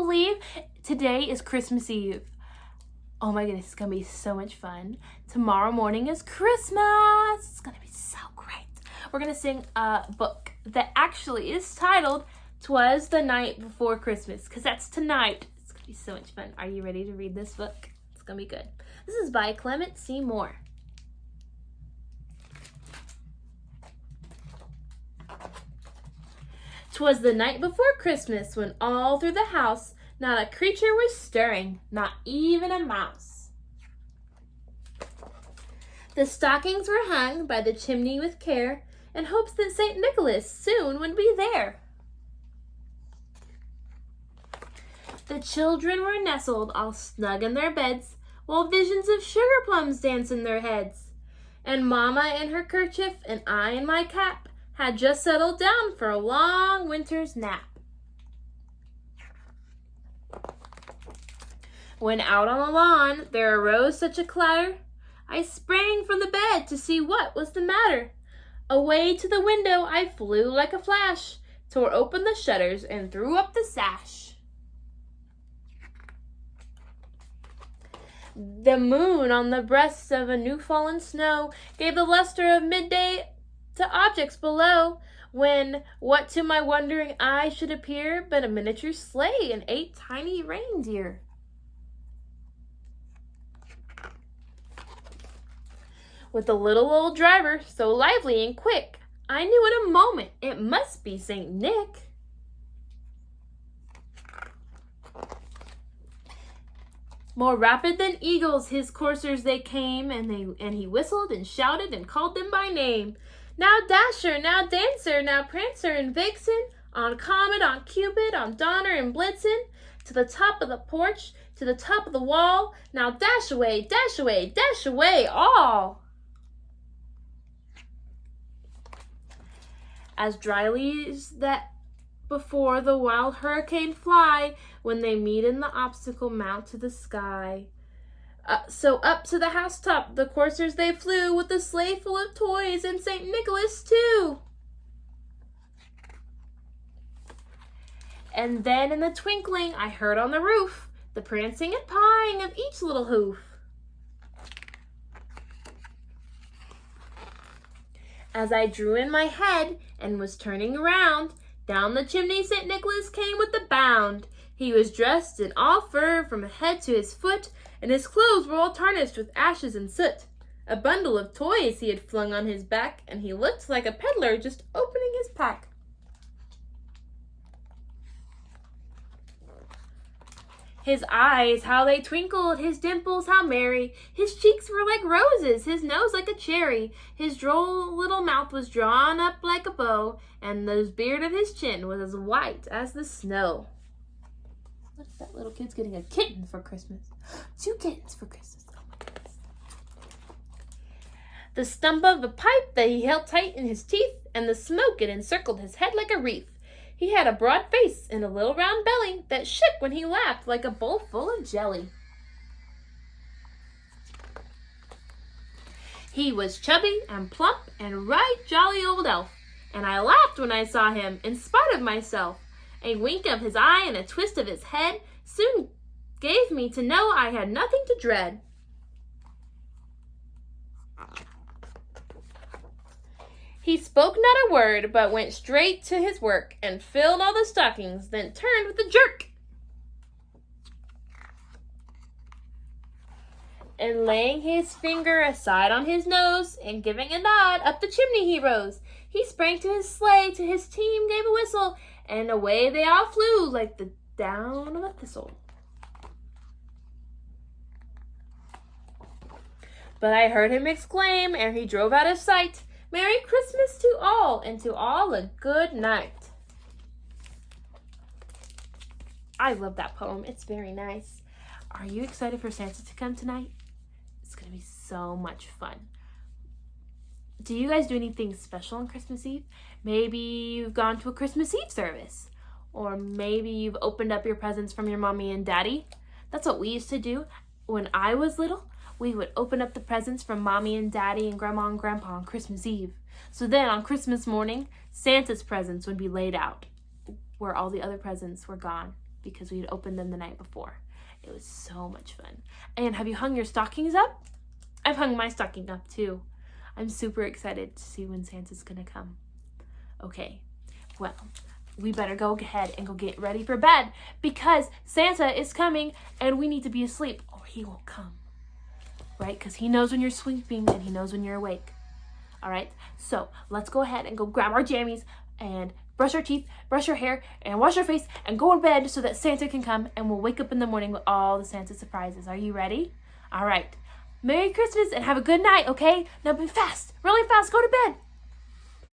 believe today is Christmas Eve? Oh my goodness, it's gonna be so much fun. Tomorrow morning is Christmas. It's gonna be so great. We're gonna sing a book that actually is titled Twas the Night Before Christmas, because that's tonight. It's gonna be so much fun. Are you ready to read this book? It's gonna be good. This is by Clement C. Moore. "'Twas the night before Christmas, when all through the house not a creature was stirring, not even a mouse. The stockings were hung by the chimney with care, in hopes that St. Nicholas soon would be there. The children were nestled all snug in their beds, while visions of sugar plums danced in their heads. And Mamma in her kerchief, and I in my cap, had just settled down for a long winter's nap. When out on the lawn there arose such a clatter, I sprang from the bed to see what was the matter. Away to the window I flew like a flash, tore open the shutters and threw up the sash. The moon on the breast of a new-fallen snow gave the luster of midday to objects below, when what to my wondering eye should appear but a miniature sleigh and 8 tiny reindeer. With a little old driver, so lively and quick, I knew in a moment it must be St. Nick. More rapid than eagles his coursers they came, and he whistled and shouted and called them by name. Now Dasher, now Dancer, now Prancer and Vixen, on Comet, on Cupid, on Donner and Blitzen, to the top of the porch, to the top of the wall, now dash away, all. As dry leaves that before the wild hurricane fly, when they meet in the obstacle mount to the sky. So up to the housetop the coursers they flew, with a sleigh full of toys and St. Nicholas too. And then in the twinkling I heard on the roof the prancing and pawing of each little hoof. As I drew in my head and was turning around, down the chimney St. Nicholas came with a bound. He was dressed in all fur from head to his foot, and his clothes were all tarnished with ashes and soot. A bundle of toys he had flung on his back, and he looked like a peddler just opening his pack. His eyes, how they twinkled, his dimples, how merry. His cheeks were like roses, his nose like a cherry. His droll little mouth was drawn up like a bow, and the beard of his chin was as white as the snow. Look, that little kid's getting a kitten for Christmas. 2 kittens for Christmas. Oh my goodness. The stump of a pipe that he held tight in his teeth, and the smoke it encircled his head like a wreath. He had a broad face and a little round belly that shook when he laughed like a bowl full of jelly. He was chubby and plump and right jolly old elf, and I laughed when I saw him in spite of myself. A wink of his eye and a twist of his head soon gave me to know I had nothing to dread. He spoke not a word, but went straight to his work, and filled all the stockings, then turned with a jerk. And laying his finger aside on his nose, and giving a nod, up the chimney he rose. He sprang to his sleigh, to his team gave a whistle, and away they all flew like the down of a thistle. But I heard him exclaim, ere he drove out of sight, "Merry Christmas to all, and to all a good night." I love that poem. It's very nice. Are you excited for Santa to come tonight? It's going to be so much fun. Do you guys do anything special on Christmas Eve? Maybe you've gone to a Christmas Eve service. Or maybe you've opened up your presents from your mommy and daddy. That's what we used to do when I was little. We would open up the presents from mommy and daddy and grandma and grandpa on Christmas Eve. So then on Christmas morning, Santa's presents would be laid out where all the other presents were gone. because we'd opened them the night before. It was so much fun. And have you hung your stockings up? I've hung my stocking up too. I'm super excited to see when Santa's gonna come. Okay, well, we better go ahead and go get ready for bed because Santa is coming and we need to be asleep or he won't come. Right? Because he knows when you're sleeping and he knows when you're awake. All right, so let's go ahead and go grab our jammies and brush our teeth, brush our hair, and wash our face and go to bed so that Santa can come and we'll wake up in the morning with all the Santa surprises. Are you ready? All right. Merry Christmas and have a good night, okay? Now be fast, really fast, go to bed.